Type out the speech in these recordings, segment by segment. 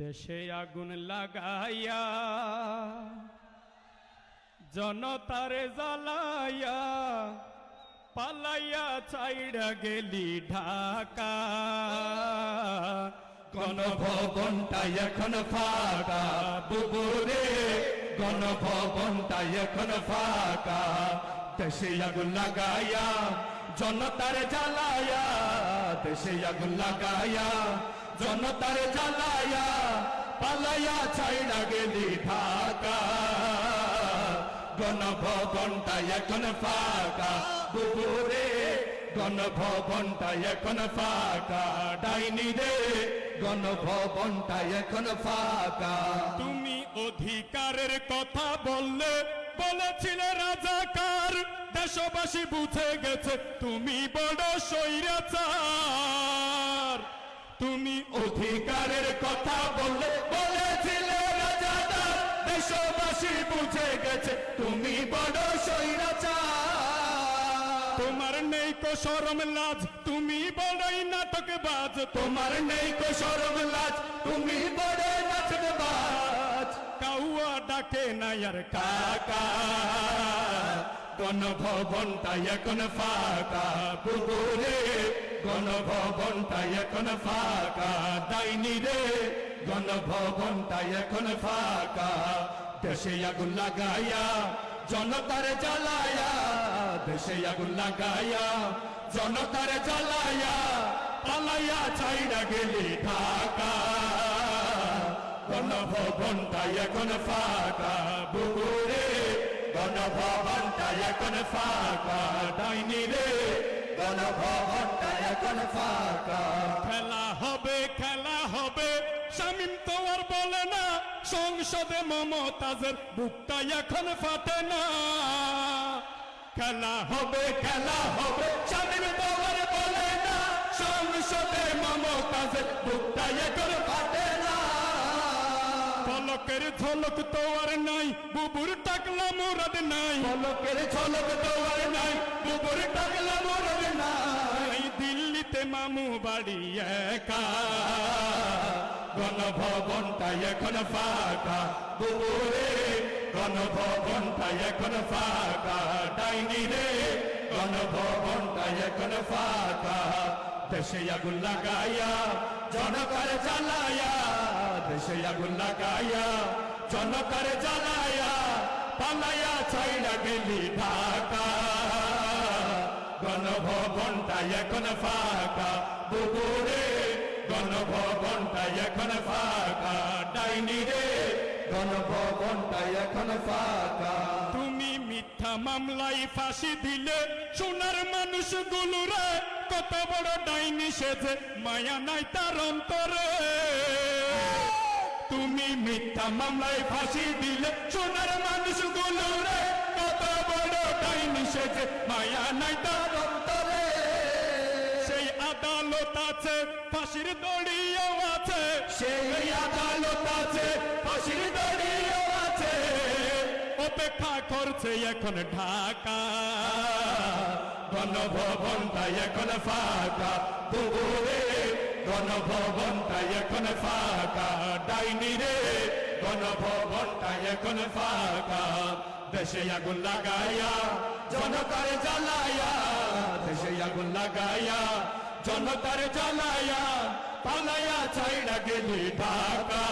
দেশে আগুন লাগাইয়া জনতারে জ্বালাইয়া পালাইয়া চাইড়া গেলি ঢাকা। গণভবনটা এখন ফাঁকা বুবুরে, গণভবনটা এখন ফাঁকা। দেশে আগুন লাগাইয়া জনতারে জ্বালাইয়া, দেশে আগুন লাগাইয়া জনতারে জ্বালাইয়া পালাইয়া ছাইড়া গেলি ঢাকা। গণভবনটা এখন ফাঁকা বুবুরে, গণভবনটা এখন ফাঁকা। ডাইনি রে, গণভবনটা এখন ফাঁকা। তুমি অধিকারের কথা বললে বলেছিলে রাজাকার, দেশবাসী বুঝে গেছে তুমি বড় স্বৈরাচার। তুমি অধিকারের কথা বললে বলেছিলে রাজাকার, দেশবাসী বুঝে গেছে তুমি বড় স্বৈরাচার। তোমার নেই কো শরম লাজ, তুমি বড়ই নাটকবাজ। তোমার নেই কো শরম লাজ, তুমি বড় নাটকবাজ। কাউয়া ডাকে না আর কাকা, গণভবনটা এখন ফাঁকা বুবুরে, গণভবনটা এখন ফাঁকা। ডাইনি রে, গণভবনটা এখন ফাঁকা। দেশে আগুন লাগাইয়া জনতারে জ্বালাইয়া, দেশে আগুন লাগাইয়া জনতারে জ্বালাইয়া পালাইয়া ছাইড়া গেলি ঢাকা। গণভবনটা এখন ফাঁকা বুবুরে, গণভবনটা এখন ফাঁকা। ডাইনি রে, গণভবনটা এখন ফাঁকা। খেলা হবে, খেলা হবে, শামীম তো আর বলে না। সংসদে মমতাজের বুকটা এখন ফাটে না। খেলা হবে, খেলা হবে, শামীম তো আর বলে না। সংসদে মমতাজের বুকটা এখন ফাটে না। পলকের ঝলক তো আর নাই, বুবুর টাকলা মুরাদ নাই। পলকের ঝলক তো আর নাই, বুবুর টাকলা মুরাদ নাই। এই দিল্লিতে মামু বাড়ি একা। গণভবনটা এখন ফাঁকা বুবুরে, গণভবনটা এখন ফাঁকা। ডাইনি রে, গণভবনটা এখন ফাঁকা। দেশে আগুন লাগাইয়া জনতার জ্বালাইয়া, দেশে আগুন লাগাইয়া জনতার জ্বালাইয়া পালাইয়া ছাইড়া গেলি ঢাকা। গণভবনটা এখন ফাঁকা বুবুরে, গণভবনটা এখন ফাঁকা। ডাইনি রে, গণভবনটা এখন ফাঁকা। তুমি মিথ্যা মামলায় ফাঁসি দিলে সোনার মানুষগুলো রে। কত বড় ডাইনি সেজে মায়া নাই তার অন্তরে। তুমি মিথ্যা মামলায় ফাঁসি দিলে সোনার মানুষগুলো রে। কত বড় ডাইনি সেজে মায়া নাই তার অন্তরে। সেই আদালত আছে, ফাঁসির দড়িও আছে। সেই আদালত আছে, ফাঁসির দড়িও আছে। অপেক্ষা করছে এখন ঢাকা। গণভবনটা এখন ফাঁকা বুবুরে, গণভবনটা এখন ফাঁকা। ডাইনি রে, গণভবনটা এখন ফাঁকা। দেশে আগুন লাগাইয়া জনতারে জ্বালাইয়া, দেশে আগুন লাগাইয়া জনতারে জ্বালাইয়া পালাইয়া ছাইড়া গেলি ঢাকা।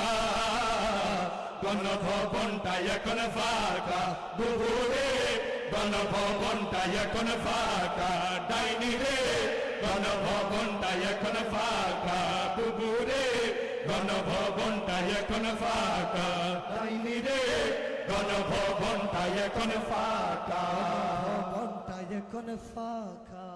গণভবনটা এখন ফাঁকা বুবুরে, গণভবনটা এখন ফাঁকা। ডাইনি রে, গণভবনটা এখন ফাঁকা বুবুরে, গণভবনটা এখন ফাঁকা। ডাইনি রে, গণভবনটা এখন ফাঁকা। ভবনটা এখন ফাঁকা।